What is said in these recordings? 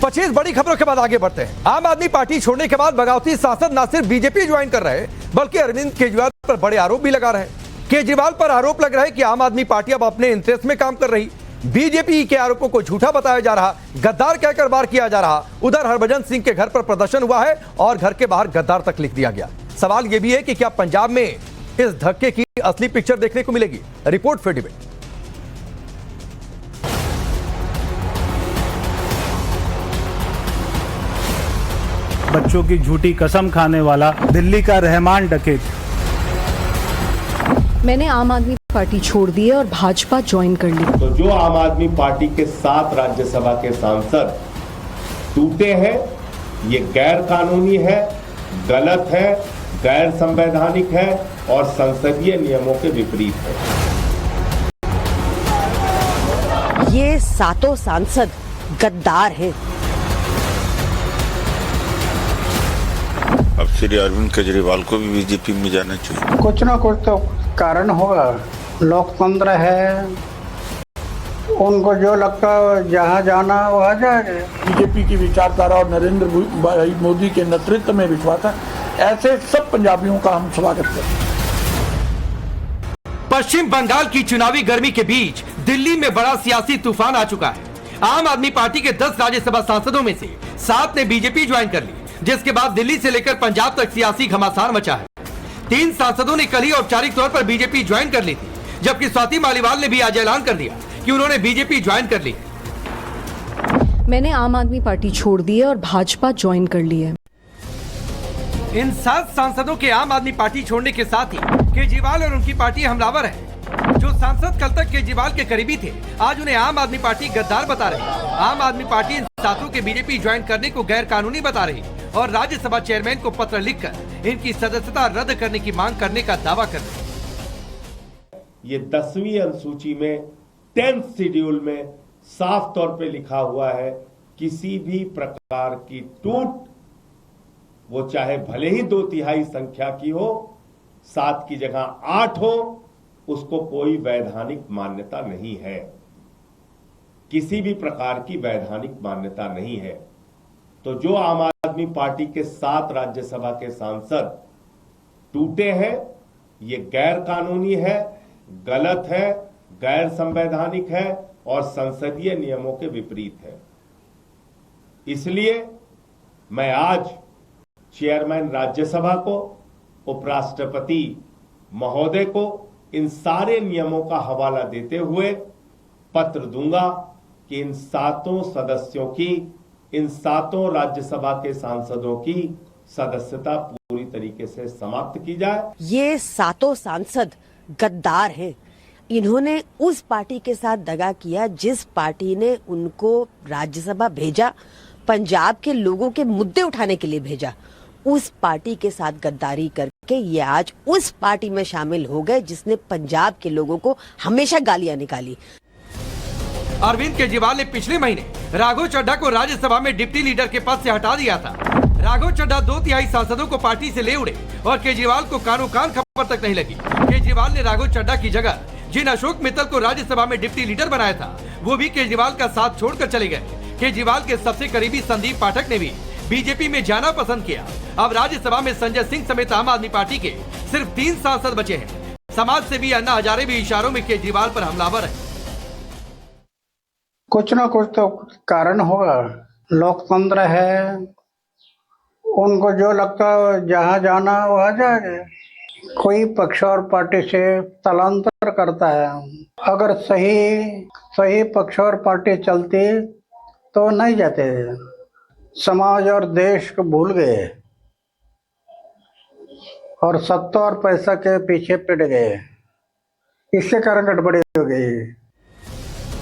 25 बड़ी खबरों के बाद आगे बढ़ते हैं। आम आदमी पार्टी छोड़ने के बाद बगावती सांसद न सिर्फ बीजेपी ज्वाइन कर रहे बल्कि अरविंद केजरीवाल पर बड़े आरोप भी लगा रहे हैं। केजरीवाल पर आरोप लग रहा है कि आम आदमी पार्टी अब अपने इंटरेस्ट में काम कर रही। बीजेपी के आरोपों को झूठा बताया जा रहा, गद्दार कहकर वार किया जा रहा। उधर हरभजन सिंह के घर पर प्रदर्शन हुआ है और घर के बाहर गद्दार तक लिख दिया गया। सवाल यह भी है कि क्या पंजाब में इस धक्के की असली पिक्चर देखने को मिलेगी। Report for debate. बच्चों की झूठी कसम खाने वाला दिल्ली का रहमान डकैत। मैंने आम आदमी पार्टी छोड़ दी है और भाजपा ज्वाइन कर ली। तो जो आम आदमी पार्टी के 7 राज्यसभा के सांसद टूटे हैं, ये गैर कानूनी है, गलत है, गैर संवैधानिक है और संसदीय नियमों के विपरीत है। ये 7 सांसद गद्दार हैं। अब श्री अरविंद केजरीवाल को भी बीजेपी में जाना चाहिए। कुछ ना कुछ तो कारण होगा। लोकतंत्र है, उनको जो लगता है जहाँ जाना वहाँ जाएंगे। बीजेपी की विचारधारा और नरेंद्र भाई मोदी के नेतृत्व में विश्वास है। ऐसे सब पंजाबियों का हम स्वागत करते हैं। पश्चिम बंगाल की चुनावी गर्मी के बीच दिल्ली में बड़ा सियासी तूफान आ चुका है। आम आदमी पार्टी के 10 राज्यसभा सांसदों में से 7 ने बीजेपी ज्वाइन कर ली, जिसके बाद दिल्ली से लेकर पंजाब तक सियासी घमासान मचा है। 3 सांसदों ने कल ही औपचारिक तौर पर बीजेपी ज्वाइन कर ली थी, जबकि स्वाति मालीवाल ने भी आज ऐलान कर दिया कि उन्होंने बीजेपी ज्वाइन कर ली। मैंने आम आदमी पार्टी छोड़ दी है और भाजपा ज्वाइन कर ली है। इन 7 सांसदों के आम आदमी पार्टी छोड़ने के साथ ही केजरीवाल और उनकी पार्टी हमलावर है। जो सांसद कल तक केजरीवाल के करीबी थे, आज उन्हें आम आदमी पार्टी गद्दार बता रहे। आम आदमी पार्टी इन 7 के बीजेपी ज्वाइन करने को गैर कानूनी बता रही और राज्यसभा चेयरमैन को पत्र लिखकर इनकी सदस्यता रद्द करने की मांग करने का दावा कर रहे हैं। ये 10वीं अनुसूची में 10th शेड्यूल में साफ तौर पे लिखा हुआ है, किसी भी प्रकार की टूट, वो चाहे भले ही 2/3 संख्या की हो, 7 की जगह 8 हो, उसको कोई वैधानिक मान्यता नहीं है। किसी भी प्रकार की वैधानिक मान्यता नहीं है। तो जो आम आदमी पार्टी के 7 राज्यसभा के सांसद टूटे हैं, ये गैर कानूनी है, गलत है, गैर संवैधानिक है और संसदीय नियमों के विपरीत है। इसलिए मैं आज चेयरमैन राज्यसभा को, उपराष्ट्रपति महोदय को इन सारे नियमों का हवाला देते हुए पत्र दूंगा कि इन 7 सदस्यों की, इन 7 राज्यसभा के सांसदों की सदस्यता पूरी तरीके से समाप्त की जाए। ये 7 सांसद गद्दार हैं। इन्होंने उस पार्टी के साथ दगा किया जिस पार्टी ने उनको राज्यसभा भेजा, पंजाब के लोगों के मुद्दे उठाने के लिए भेजा। उस पार्टी के साथ गद्दारी करके ये आज उस पार्टी में शामिल हो गए जिसने पंजाब के लोगों को हमेशा गालियां निकाली। अरविंद केजरीवाल ने पिछले महीने राघव चड्ढा को राज्यसभा में डिप्टी लीडर के पद से हटा दिया था। राघव चड्ढा 2/3 सांसदों को पार्टी से ले उड़े और केजरीवाल को कानो कान खबर तक नहीं लगी। केजरीवाल ने राघव चड्ढा की जगह जिन अशोक मित्तल को राज्यसभा में डिप्टी लीडर बनाया था, वो भी केजरीवाल का साथ छोड़कर चले गए। केजरीवाल के सबसे करीबी संदीप पाठक ने भी बीजेपी में जाना पसंद किया। अब राज्यसभा में संजय सिंह समेत आम आदमी पार्टी के सिर्फ 3 सांसद बचे हैं। समाज सेवी अन्ना हजारे भी इशारों में केजरीवाल पर हमलावर है। कुछ ना कुछ तो कारण होगा। लोकतंत्र है, उनको जो लगता है जहाँ जाना वहाँ जाएंगे। कोई पक्ष और पार्टी से स्थलांतर करता है। अगर सही पक्ष और पार्टी चलती तो नहीं जाते। समाज और देश को भूल गए और सत्ता और पैसा के पीछे पिट गए। इसके कारण गड़बड़ी हो गई।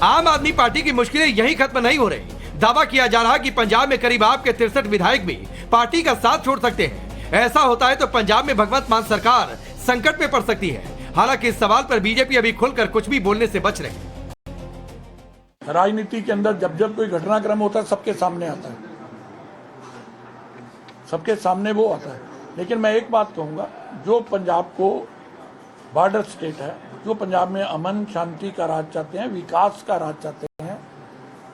आम आदमी पार्टी की मुश्किलें यही खत्म नहीं हो रही। दावा किया जा रहा कि पंजाब में करीब आपके 63 विधायक भी पार्टी का साथ छोड़ सकते हैं। ऐसा होता है तो पंजाब में भगवंत मान सरकार संकट में पड़ सकती है। हालांकि इस सवाल पर बीजेपी अभी खुलकर कुछ भी बोलने से बच रही। राजनीति के अंदर जब कोई घटनाक्रम होता है, सबके सामने आता है, सबके सामने वो आता है। लेकिन मैं एक बात कहूंगा, जो पंजाब को बॉर्डर स्टेट है, जो पंजाब में अमन शांति का राज चाहते हैं, विकास का राज चाहते हैं,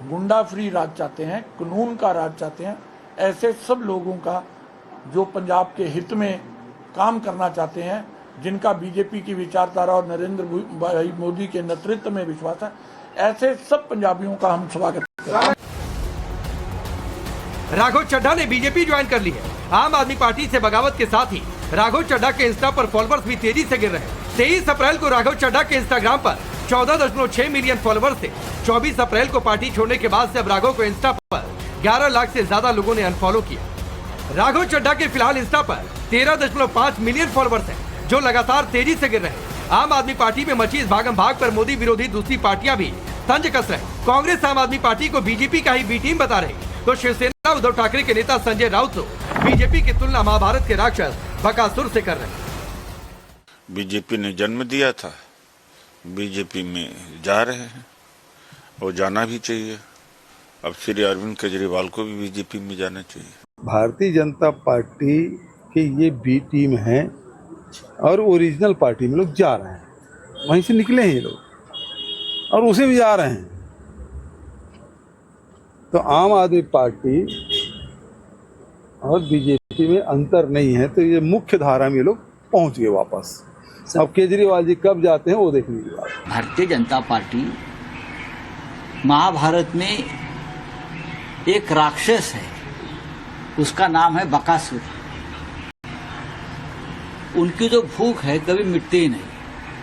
गुंडा फ्री राज चाहते हैं, कानून का राज चाहते हैं, ऐसे सब लोगों का जो पंजाब के हित में काम करना चाहते हैं, जिनका बीजेपी की विचारधारा और नरेंद्र भाई मोदी के नेतृत्व में विश्वास है, ऐसे सब पंजाबियों का हम स्वागत करते हैं। राघव चड्ढा ने बीजेपी ज्वाइन कर ली है। आम आदमी पार्टी से बगावत के साथ ही राघव चड्ढा के इंस्टा पर फॉलोअर्स भी तेजी से गिर रहे हैं। 23 अप्रैल को राघव चड्ढा के इंस्टाग्राम पर 14.6 मिलियन फॉलोअर्स थे। 24 अप्रैल को पार्टी छोड़ने के बाद से अब राघव को इंस्टा पर 11 लाख से ज्यादा लोगों ने अनफॉलो किया। राघव चड्ढा के फिलहाल इंस्टा पर 13.5 मिलियन फॉलोअर्स हैं, जो लगातार तेजी से गिर रहे हैं। आम आदमी पार्टी में मची इस भागम भाग पर मोदी विरोधी दूसरी पार्टियां भी तंज कस रहे। कांग्रेस आम आदमी पार्टी को बीजेपी का ही बी टीम बता रही, तो शिवसेना उद्धव ठाकरे के नेता संजय राउत तो बीजेपी की तुलना महाभारत के राक्षस बकासुर से कर रहे हैं। बीजेपी ने जन्म दिया था, बीजेपी में जा रहे हैं और जाना भी चाहिए। अब श्री अरविंद केजरीवाल को भी बीजेपी में जाना चाहिए। भारतीय जनता पार्टी के ये बी टीम है और ओरिजिनल पार्टी में लोग जा रहे हैं, वहीं से निकले हैं ये लोग और उसे भी जा रहे हैं। तो आम आदमी पार्टी और बीजेपी में अंतर नहीं है, तो ये मुख्य धारा में ये लोग पहुंच गए वापस। अब केजरीवाल जी कब जाते हैं वो देखने की बात। भारतीय जनता पार्टी महाभारत में एक राक्षस है, उसका नाम है बकासुर। उनकी जो भूख है कभी मिटती ही नहीं,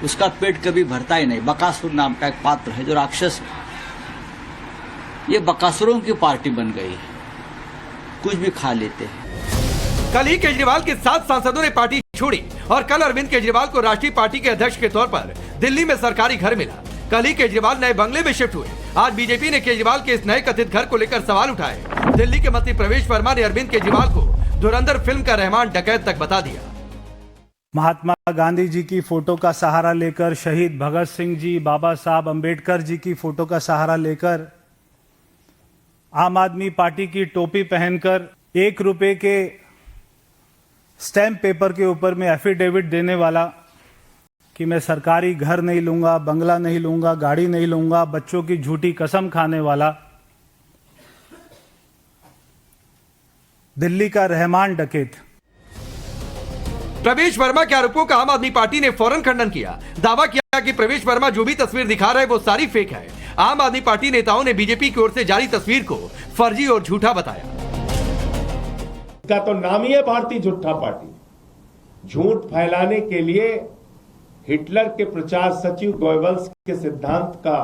उसका पेट कभी भरता ही नहीं। बकासुर नाम का एक पात्र है जो राक्षस है। ये बकासुरों की पार्टी बन गई है, कुछ भी खा लेते हैं। कल ही केजरीवाल के 7 सांसदों ने पार्टी छोड़ी और कल अरविंद केजरीवाल को राष्ट्रीय पार्टी के अध्यक्ष के तौर पर दिल्ली में सरकारी घर मिला। कल ही केजरीवाल नए बंगले में शिफ्ट हुए। आज बीजेपी ने केजरीवाल के इस नए कथित घर को लेकर सवाल उठाए। दिल्ली के मंत्री प्रवेश वर्मा ने अरविंद केजरीवाल को धुरंधर फिल्म का रहमान डकैत तक बता दिया। महात्मा गांधी जी की फोटो का सहारा लेकर, शहीद भगत सिंह जी, बाबा साहब अंबेडकर जी की फोटो का सहारा लेकर, आम आदमी पार्टी की टोपी पहनकर 1 रुपए के स्टैम्प पेपर के ऊपर में एफिडेविट देने वाला कि मैं सरकारी घर नहीं लूंगा, बंगला नहीं लूंगा, गाड़ी नहीं लूंगा, बच्चों की झूठी कसम खाने वाला दिल्ली का रहमान डकैत। प्रवेश वर्मा के आरोपों का आम आदमी पार्टी ने फौरन खंडन किया। दावा किया कि प्रवेश वर्मा जो भी तस्वीर दिखा रहे वो सारी फेक है। आम आदमी पार्टी नेताओं ने बीजेपी की ओर से जारी तस्वीर को फर्जी और झूठा बताया। इसका तो नाम ही है भारतीय झूठा पार्टी। झूठ फैलाने के लिए हिटलर के प्रचार सचिव गोयबल्स के सिद्धांत का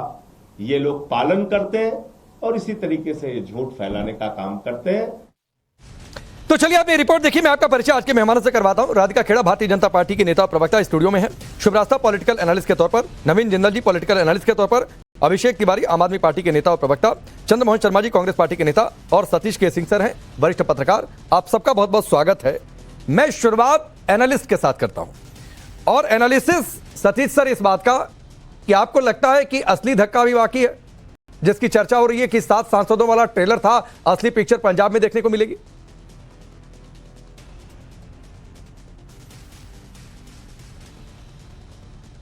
ये लोग पालन करते हैं और इसी तरीके से ये झूठ फैलाने का काम करते हैं। तो चलिए आप ये रिपोर्ट देखिए। मैं आपका परिचय आज के मेहमानों से करवाता हूं। राधिका खेड़ा भारतीय जनता पार्टी के नेता और प्रवक्ता स्टूडियो में है। शिवराज पॉलिटिकल एनालिस्ट के तौर पर, नवीन जिंदल जी पॉलिटिकल एनालिस्ट के तौर पर, अभिषेक तिवारी आम आदमी पार्टी के नेता और प्रवक्ता, चंद्रमोहन शर्मा जी कांग्रेस पार्टी के नेता और सतीश के सिंह सर हैं वरिष्ठ पत्रकार। आप सबका बहुत बहुत स्वागत है। मैं शुरुआत एनालिस्ट के साथ करता हूं और एनालिसिस सतीश सर इस बात का कि आपको लगता है कि असली धक्का भी बाकी है, जिसकी चर्चा हो रही है कि 7 सांसदों वाला ट्रेलर था, असली पिक्चर पंजाब में देखने को मिलेगी।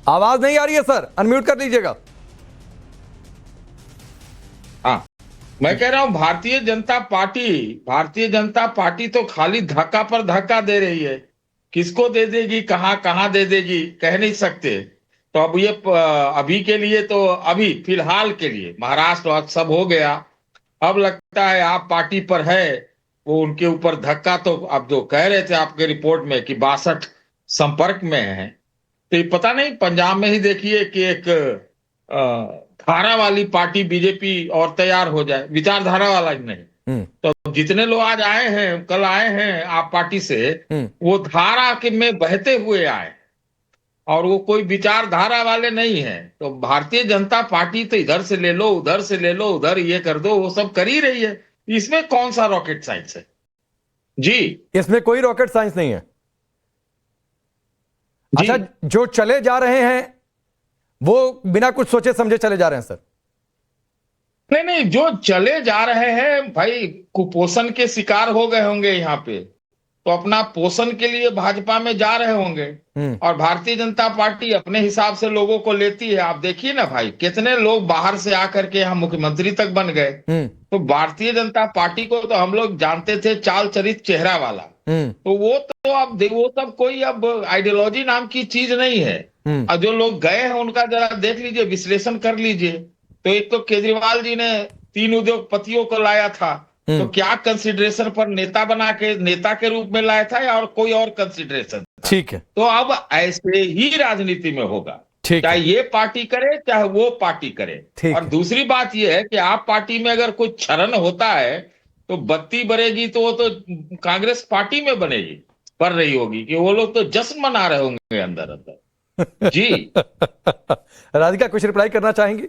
आवाज नहीं आ रही है सर, अनम्यूट कर लीजिएगा। हाँ, मैं कह रहा हूं भारतीय जनता पार्टी तो खाली धक्का पर धक्का दे रही है। किसको दे देगी, कहां दे देगी, कह नहीं सकते। तो अब ये अभी के लिए तो अभी फिलहाल के लिए महाराष्ट्र सब हो गया। अब लगता है आप पार्टी पर है वो उनके ऊपर धक्का। तो अब जो कह रहे थे आपके रिपोर्ट में कि 62 संपर्क में है, तो ये पता नहीं पंजाब में ही देखिए कि एक धारा वाली पार्टी बीजेपी और तैयार हो जाए, विचारधारा वाला नहीं। तो जितने लोग आज आए हैं, कल आए हैं आप पार्टी से, वो धारा के में बहते हुए आए और वो कोई विचारधारा वाले नहीं है। तो भारतीय जनता पार्टी तो इधर से ले लो, उधर से ले लो, उधर ये कर दो, वो सब कर ही रही है। इसमें कौन सा रॉकेट साइंस है जी? इसमें कोई रॉकेट साइंस नहीं है। अच्छा, जो चले जा रहे हैं वो बिना कुछ सोचे समझे चले जा रहे हैं सर? नहीं, जो चले जा रहे हैं भाई कुपोषण के शिकार हो गए होंगे यहाँ पे, तो अपना पोषण के लिए भाजपा में जा रहे होंगे और भारतीय जनता पार्टी अपने हिसाब से लोगों को लेती है। आप देखिए ना भाई, कितने लोग बाहर से आकर के यहाँ मुख्यमंत्री तक बन गए। तो भारतीय जनता पार्टी को तो हम लोग जानते थे चाल चरित चेहरा वाला, तो वो तो अब वो सब कोई अब आइडियोलॉजी नाम की चीज नहीं है। और जो लोग गए हैं उनका जरा देख लीजिए, विश्लेषण कर लीजिए। तो एक तो केजरीवाल जी ने 3 उद्योगपतियों को लाया था, तो क्या कंसिडरेशन पर नेता के रूप में लाया था या और कोई और कंसिडरेशन? ठीक है, तो अब ऐसे ही राजनीति में होगा, चाहे ये पार्टी करे चाहे वो पार्टी करे। और दूसरी बात ये है कि आप पार्टी में अगर कुछ क्षरण होता है तो बत्ती बरेगी तो वो तो कांग्रेस पार्टी में बनेगी, बढ़ रही होगी कि वो लोग तो जश्न मना रहे होंगे अंदर अंदर। जी राधिका कुछ रिप्लाई करना चाहेंगी?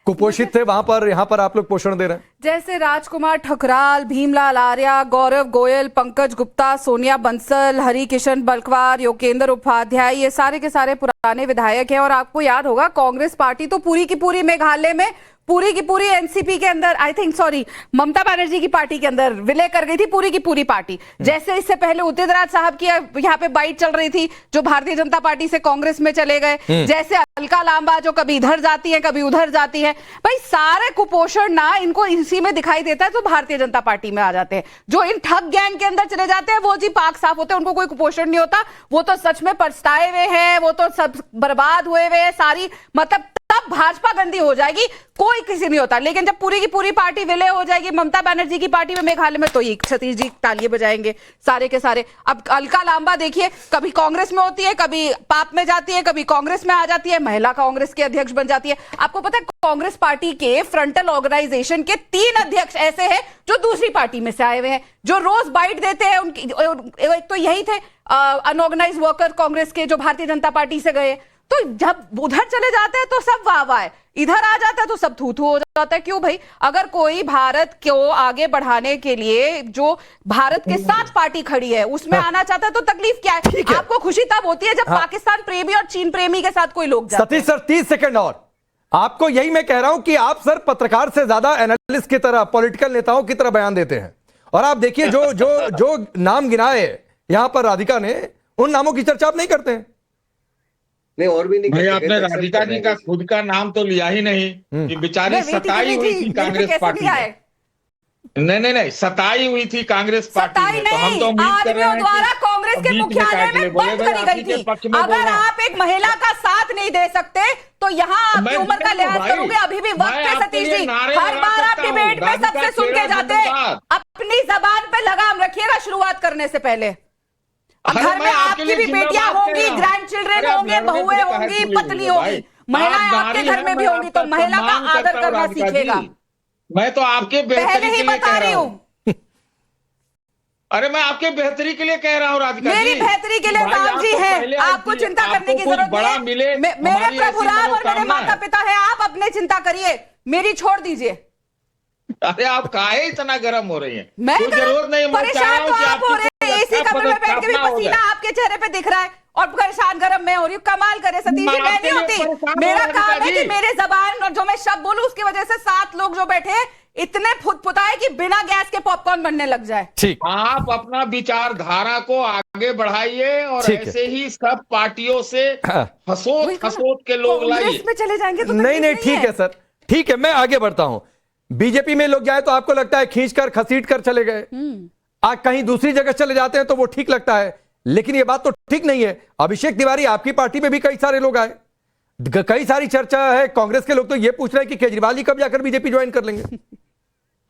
कुपोषित थे वहां पर, यहाँ पर आप लोग पोषण दे रहे हैं। जैसे राजकुमार ठकराल, भीमलाल आर्या, गौरव गोयल, पंकज गुप्ता, सोनिया बंसल, हरि किशन बलकवार, योगेंद्र उपाध्याय, ये सारे के सारे पुराने विधायक हैं। और आपको याद होगा कांग्रेस पार्टी तो पूरी की पूरी मेघालय में पूरी की पूरी एनसीपी के अंदर, I think sorry Mamata Banerjee की पार्टी के अंदर विलय कर गई थी पूरी की पूरी पार्टी। जैसे इससे पहले उदित राज साहब की यहाँ पे बाइट चल रही थी जो भारतीय जनता पार्टी से कांग्रेस में चले गए, जैसे अलका लांबा जो कभी इधर जाती है कभी उधर जाती है। भाई सारे कुपोषण ना इनको इसी में दिखाई देता है तो भारतीय जनता पार्टी में आ जाते हैं। जो इन ठग गैंग के अंदर चले जाते हैं वो जी पाक साफ होते हैं, उनको कोई कुपोषण नहीं होता, वो तो सच में पछताए हुए हैं, वो तो सब बर्बाद हुए हुए सारी, मतलब तब भाजपा गंदी हो जाएगी, कोई किसी नहीं होता। लेकिन जब पूरी की पूरी पार्टी विलय हो जाएगी ममता बनर्जी की पार्टी में मेघालय में, तो ये सतीश जी तालियां बजाएंगे सारे के सारे। अब अलका लांबा देखिए, कभी कांग्रेस में होती है, कभी पाप में जाती है, कभी कांग्रेस में आ जाती है, महिला कांग्रेस के अध्यक्ष बन जाती है। आपको पता है कांग्रेस पार्टी के फ्रंटल ऑर्गेनाइजेशन के 3 अध्यक्ष ऐसे हैं जो दूसरी पार्टी में से आए हुए हैं, जो रोज बाइट देते हैं। उनकी एक तो यही थे अनऑर्गेनाइज वर्कर कांग्रेस के जो भारतीय जनता पार्टी से गए। तो जब उधर चले जाते हैं तो सब वाह वाह है, इधर आ जाता है तो सब थू थू हो जाता है। क्यों भाई? अगर कोई भारत को आगे बढ़ाने के लिए जो भारत के साथ पार्टी खड़ी है उसमें आना चाहता है तो तकलीफ क्या है? आपको खुशी तब होती है जब पाकिस्तान प्रेमी और चीन प्रेमी के साथ कोई लोग जाते हैं। सतीश सर 30 सेकंड और। आपको यही मैं कह रहा हूं कि आप सर पत्रकार से ज्यादा एनालिस्ट की तरह, पॉलिटिकल नेताओं की तरह बयान देते हैं। और आप देखिए जो नाम गिनाए यहां पर राधिका ने, उन नामों की चर्चा आप नहीं करते हैं। नहीं, और भी नहीं भाई, आपने राधिका जी का खुद का नाम तो लिया ही नहीं कि बेचारी सताई हुई थी कांग्रेस पार्टी में। नहीं, सताई हुई थी कांग्रेस पार्टी में। तो हम तो उम्मीद कर रहे हैं द्वारा कांग्रेस के मुख्यालय में बंद करी गई थी। अगर आप एक महिला का साथ नहीं दे सकते तो यहाँ आपकी उम्र का लिहाज करोगे। अभी भी वक्त है सतीश जी, हर बार आप डिबेट में सबसे सुन के जाते हैं। अपनी जबान पे लगाम रखिएगा शुरुआत करने से पहले। घर में आपकी भी बेटियां होंगी, ग्रैंड चिल्ड्रेन होंगे, बहुएं होंगी, पत्नी होगी, महिलाएं आपके घर में भी होंगी, तो महिला का आदर करना सीखेगा। मैं तो आपके पहले ही बता रही हूँ। अरे मैं आपके बेहतरी के लिए कह रहा हूँ राधिका जी। मेरी बेहतरी के लिए राम जी है, आपको चिंता करने की जरूरत नहीं है। मेरे प्रभु राम और मेरे माता पिता है, आप अपने चिंता करिए, मेरी छोड़ दीजिए। अरे आप काहे इतना गर्म हो रही हैं? मैं जरूरत नहीं, परेशान तो आप हो रहे हैं, एसी कमरे में बैठ के भी पसीना आपके चेहरे पे दिख रहा है और परेशान गर्म मैं हो रही हूँ। कमाल करे सतीश जी, मैं नहीं होती। मेरा काम है कि मेरे जबान और जो मैं शब्द बोलूं उसकी वजह से 7 लोग जो बैठे इतने फुदफुदाए कि बिना गैस के पॉपकॉर्न बनने लग जाए। ठीक, आप अपना विचारधारा को आगे बढ़ाइए और ऐसे ही सब पार्टियों से फसोट के लोग लाइए। में चले जाएंगे तो नहीं, ठीक है सर, ठीक है, मैं आगे बढ़ता हूं। बीजेपी में लोग जाए तो आपको लगता है खींचकर खसीट कर चले गए, आज कहीं दूसरी जगह चले जाते हैं तो वो ठीक लगता है, लेकिन ये बात तो ठीक नहीं है। अभिषेक तिवारी आपकी पार्टी में भी कई सारे लोग आए, कई सारी चर्चा है। कांग्रेस के लोग तो ये पूछ रहे हैं कि केजरीवाल जी कब जाकर बीजेपी ज्वाइन कर लेंगे।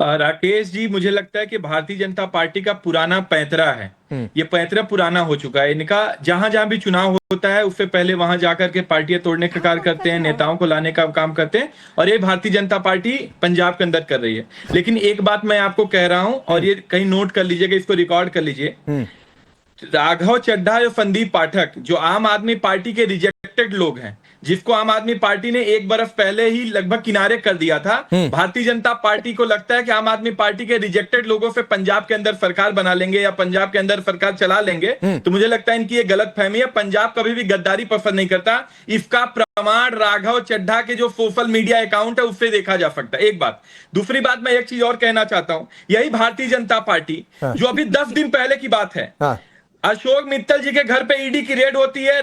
राकेश जी, मुझे लगता है कि भारतीय जनता पार्टी का पुराना पैंतरा है, ये पैंतरा पुराना हो चुका है। इनका जहां जहां भी चुनाव होता है उससे पहले वहां जाकर के पार्टियां तोड़ने का कार्य करते हैं, नेताओं को लाने का काम करते हैं, और ये भारतीय जनता पार्टी पंजाब के अंदर कर रही है। लेकिन एक बात मैं आपको कह रहा हूं और ये कहीं नोट कर लीजिएगा, इसको रिकॉर्ड कर लीजिए। राघव चड्ढा और संदीप पाठक जो आम आदमी पार्टी के रिजेक्टेड लोग हैं, जिसको आम आदमी पार्टी ने एक बरस पहले ही लगभग किनारे कर दिया था। भारतीय जनता पार्टी को लगता है कि आम आदमी पार्टी के रिजेक्टेड लोगों से पंजाब के अंदर सरकार बना लेंगे या पंजाब के अंदर सरकार चला लेंगे, तो मुझे लगता है इनकी ये गलत फहमी है। पंजाब कभी भी गद्दारी पसंद नहीं करता। इसका प्रमाण राघव चड्ढा के जो सोशल मीडिया अकाउंट है उससे देखा जा सकता है। एक बात। दूसरी बात, मैं एक चीज और कहना चाहता हूं। यही भारतीय जनता पार्टी जो अभी 10 दिन पहले की बात है, अशोक मित्तल जी के घर पे ईडी की रेड होती है,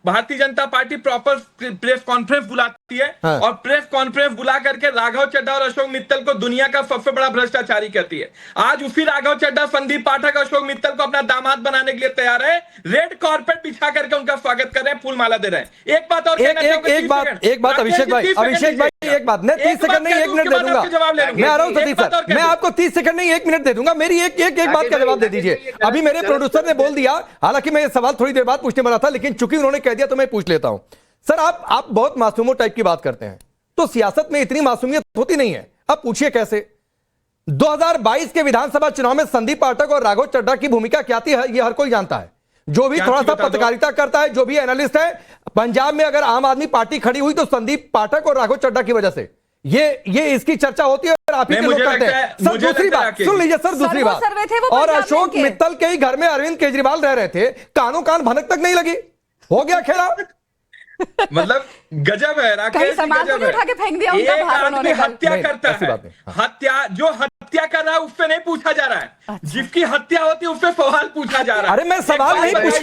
Bharatiya Janata party proper press conference बुलाती है और प्रेस कॉन्फ्रेंस बुला करके राघव चड्ढा और अशोक मित्तल को दुनिया का सबसे बड़ा भ्रष्टाचारी कहती है। आज उसी राघव चड्ढा संदीप पाठक अशोक मित्तल को अपना दामाद बनाने के लिए तैयार है, रेड कारपेट बिछा करके उनका स्वागत कर रहे हैं, फूल माला दे रहे हैं। एक बात और एक बात अभिषेक भाई एक बात, मैं 30 सेकंड नहीं 1 मिनट दे दूंगा। मैं आ रहा हूं सतीश सर, मैं आपको 30 सेकंड नहीं 1 मिनट दे दूंगा। मेरी एक बात का जवाब दे दीजिए। अभी मेरे प्रोड्यूसर ने बोल दिया, हालांकि मैं ये सवाल थोड़ी देर बाद पूछने वाला था, लेकिन चूंकि उन्होंने कह दिया तो मैं पूछ लेता हूं। सर आप बहुत मासूमों टाइप की बात करते हैं, तो सियासत में इतनी मासूमियत होती नहीं है। अब पूछिए कैसे? 2022 के विधानसभा चुनाव में संदीप पाठक और राघव चड्ढा की भूमिका क्या थी, ये हर कोई जानता है। जो भी थोड़ा सा पत्रकारिता करता है, जो भी एनालिस्ट है, पंजाब में अगर आम आदमी पार्टी खड़ी हुई तो संदीप पाठक और राघव चड्ढा की वजह से ये इसकी चर्चा होती है और आप ही के लोग करते हैं। सर दूसरी बात सुन लीजिए सर, दूसरी बात, और अशोक मित्तल के ही घर में अरविंद केजरीवाल रह रहे थे, कानों कान भनक तक नहीं लगी, हो गया खेला। मतलब गजब है राकेश, गजब है। उठा के फेंक दिया उनका एक भार आदमी हत्या करता है, हाँ। जो हत्या कर रहा है उससे नहीं पूछा जा रहा है, अच्छा। जिसकी हत्या होती है उससे सवाल पूछा जा रहा है। अरे मैं सवाल नहीं पूछ,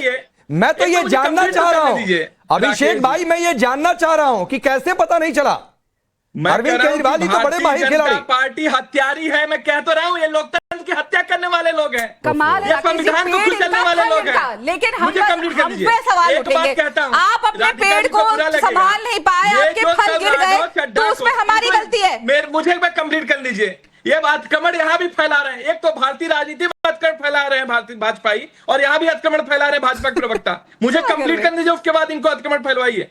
मैं तो ये जानना चाह रहा हूं अभिषेक भाई, मैं ये जानना चाह रहा हूं कि कैसे पता नहीं चला। अरविंद केजरीवाल जी तो बड़े माहिर खिलाड़ी। पार्टी हत्यारी है, मैं कह तो रहा हूं, ये लोकतंत्र की हत्या करने वाले लोग हैं, कमाल है, संविधान को कुछ चलने वाले लोग हैं। लेकिन हम पे सवाल उठेंगे, आप अपने पेड़ को संभाल नहीं पाए, आपके फल गिर गए, तो उसमें हमारी गलती है। मुझे कंप्लीट कर लीजिए। ये बात कमर यहाँ भी फैला रहे हैं, एक तो भारतीय राजनीति में अतकड़ फैला रहे हैं भारतीय भाजपाई, और यहाँ भी अतकड़ फैला रहे हैं भाजपा के प्रवक्ता। मुझे कंप्लीट कर दीजिए, उसके बाद इनको अतकड़ फैलवाइए।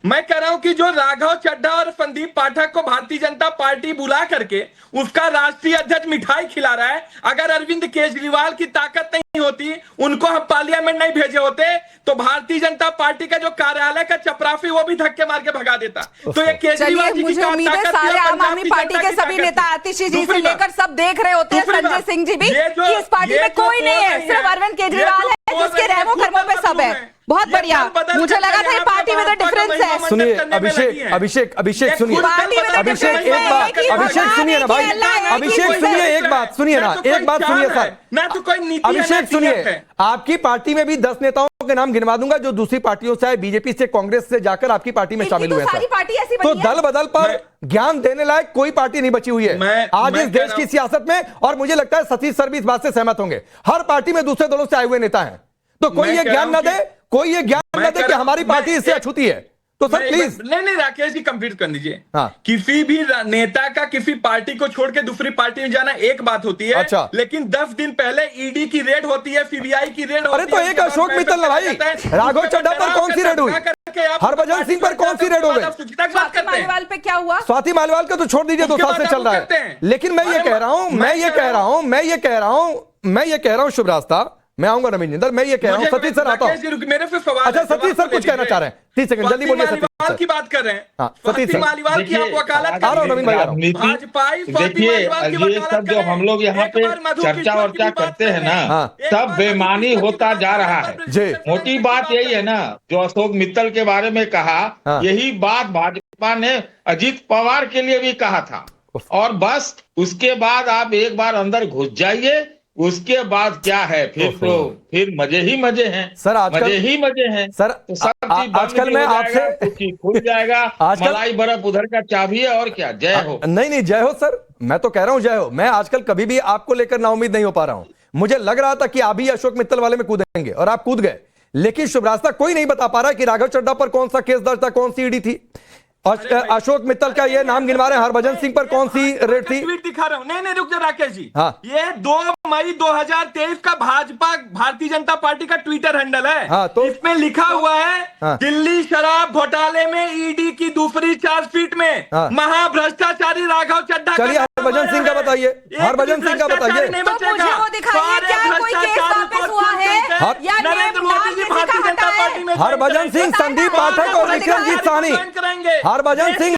मैं कह रहा हूं कि जो राघव चड्ढा और संदीप पाठक को भारतीय जनता पार्टी बुला करके उसका राष्ट्रीय अध्यक्ष मिठाई खिला रहा है, अगर अरविंद केजरीवाल की ताकत नहीं होती, उनको हम पार्लियामेंट नहीं भेजे होते, तो भारतीय जनता पार्टी का जो कार्यालय का चपरासी वो भी धक्के मार के भगा देता। तो ये केजरीवाल जी की मुझे उम्मीद है सारे आम आदमी पार्टी के सभी नेता, आतिशी जी से लेकर सब देख रहे होते हैं, संजय सिंह जी भी, कि इस पार्टी में कोई नहीं है, सिर्फ अरविंद केजरीवाल है जिसके रहमो खरमों पे सब है। बहुत बढ़िया, मुझे लगा था ये पार्टी में तो डिफरेंस है। सुनिए अभिषेक सुनिए, अभिषेक एक बात, अभिषेक सुनिए ना भाई, अभिषेक सुनिए एक बात, सुनिए ना एक बात, सुनिए सर, अभिषेक सुनिए, आपकी पार्टी में भी 10 नेताओं के नाम गिनवा दूंगा जो दूसरी पार्टियों से, बीजेपी से, कांग्रेस से जाकर आपकी पार्टी में शामिल हुए हैं। तो दल बदल पर ज्ञान देने लायक कोई पार्टी नहीं बची हुई है आज इस देश की सियासत में, और मुझे लगता है सतीश सर भी इस बात से सहमत होंगे। हर पार्टी में दूसरे दलों से आए हुए नेता हैं, तो कोई ये ज्ञान न दे, कोई ये ज्ञान न दे कि हमारी पार्टी इससे अछूती है। तो सर प्लीज नहीं राकेश जी कंप्लीट कर दीजिए। किसी भी नेता का किसी पार्टी को छोड़ के दूसरी पार्टी में जाना एक बात होती है, अच्छा। लेकिन 10 दिन पहले ईडी की रेड होती है, सीबीआई की रेड होती है। अरे तो एक अशोक मित्तल भाई, राघव चड्ढा पर कौन सी रेड हुई, हरभजन सिंह पर कौन सी रेड हो गई, स्वाति मालीवाल पे क्या हुआ? स्वाति मालीवाल का तो छोड़ दीजिए, 2 साल से चल रहा है। लेकिन मैं ये कह रहा हूं शुभ रास्ता, मैं आऊंगा नवीन जिंदल, मैं ये कह रहा हूं, सतीश सर आता हूं। मेरे से सवाल, अच्छा सतीश सर कुछ कहना चाह रहे हैं, 30 सेकंड जल्दी बोलिए। सतीश मालीवाल की बात कर रहे हैं, सतीश सर मालीवाल की आप वकालत कर रहे हैं। नवीन भाई देखिए ये सब जो हम लोग यहाँ पे चर्चा वर्चा करते हैं ना, सब बेमानी होता जा रहा है। मोटी बात यही है ना, जो अशोक मित्तल के बारे में कहा, यही बात भाजपा ने अजीत पवार के लिए भी कहा था, और बस उसके बाद आप एक बार अंदर घुस जाइए, उसके बाद क्या है, फिर मजे ही मजे हैं सर, मजे ही मजे हैं सर। तो सब चीज आजकल मैं आपसे खुल जाएगा, मलाई बर्फ उधर का चाबी है, और क्या, जय हो। नहीं जय हो सर, मैं तो कह रहा हूं जय हो। मैं आजकल कभी भी आपको लेकर नाउम्मीद नहीं हो पा रहा हूं। मुझे लग रहा था कि आप भी अशोक मित्तल वाले में कूदेंगे और आप कूद गए, लेकिन शुभ रास्ता कोई नहीं बता पा रहा कि राघव चड्ढा पर कौन सा केस दर्ज था, कौन सी ईडी थी, और अशोक मित्तल का ये नाम गिनवा रहे हैं, हरभजन सिंह पर कौन सी रेड थी। ट्वीट दिखा रहा हूं, नहीं रुक जा राकेश जी। हाँ। ये 2 मई 2023 का भाजपा भारतीय जनता पार्टी का ट्विटर हैंडल है। हाँ, तो इसमें लिखा हुआ है, हाँ। दिल्ली शराब घोटाले में ईडी की दूसरी चार्जशीट में महाभ्रष्टाचारी राघव चड्ढा। चलिए हरभजन सिंह का बताइए, हरभजन सिंह का बताइए। मुझे वो दिखाइए, क्या कोई केस वापस हुआ है या नरेंद्र मोदी जी भारतीय जनता पार्टी हरभजन सिंह, संदीप पाठक और विक्रमजीत साहनी, हरभजन सिंह,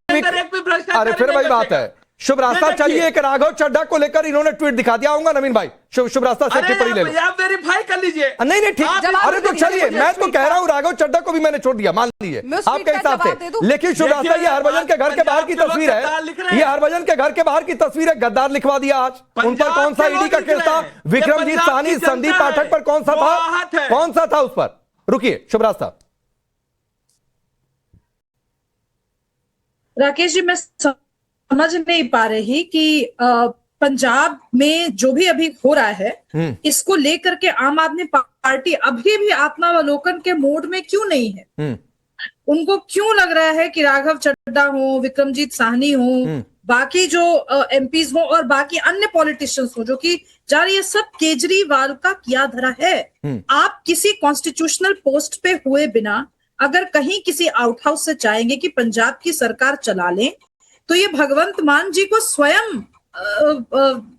अरे फिर वही बात है। शुभ रास्ता, चलिए एक राघव चड्ढा को लेकर इन्होंने ट्वीट दिखा दिया होगा नवीन भाई, शुभ रास्ता से टिप्पणी ले लो, आप वेरीफाई कर लीजिए। नहीं नहीं ठीक, अरे तो चलिए, मैं तो कह रहा हूँ राघव चड्ढा को भी मैंने छोड़ दिया, मान लीजिए आपके हिसाब से, लेकिन शुभ रास्ता ये हरभजन के घर के बाहर की तस्वीर है, ये हरभजन के घर के बाहर की तस्वीर है, गद्दार लिखवा दिया आज। उन पर कौन सा ईडी का केस था? विक्रमजीत साहनी, संदीप पाठक पर कौन सा था, कौन सा था उस पर? रुकिए शुभ रास्ता। राकेश जी, मैं समझ नहीं पा रही कि पंजाब में जो भी अभी हो रहा है, इसको लेकर के आम आदमी पार्टी अभी भी आत्मावलोकन के मोड में क्यों नहीं है? उनको क्यों लग रहा है कि राघव चड्ढा हो, विक्रमजीत साहनी हो, बाकी जो एमपीज हो और बाकी अन्य पॉलिटिशियंस हो, जो कि जारी ये सब केजरीवाल का किया धरा है। आप किसी कॉन्स्टिट्यूशनल पोस्ट पे हुए बिना अगर कहीं किसी आउट हाउस से चाहेंगे कि पंजाब की सरकार चला लें, तो ये भगवंत मान जी को स्वयं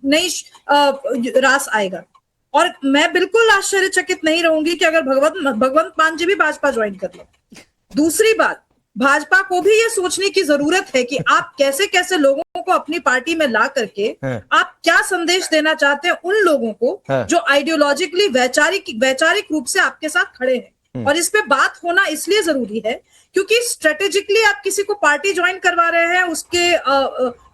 नहीं रास आएगा। और मैं बिल्कुल आश्चर्यचकित नहीं रहूंगी कि अगर भगवंत मान जी भी भाजपा ज्वाइन कर ले। दूसरी बात, भाजपा को भी ये सोचने की जरूरत है कि आप कैसे कैसे लोगों को अपनी पार्टी में ला करके आप क्या संदेश देना चाहते हैं उन लोगों को जो आइडियोलॉजिकली वैचारिक रूप से आपके साथ खड़े हैं। और इस पे बात होना इसलिए जरूरी है क्योंकि स्ट्रेटेजिकली आप किसी को पार्टी ज्वाइन करवा रहे हैं,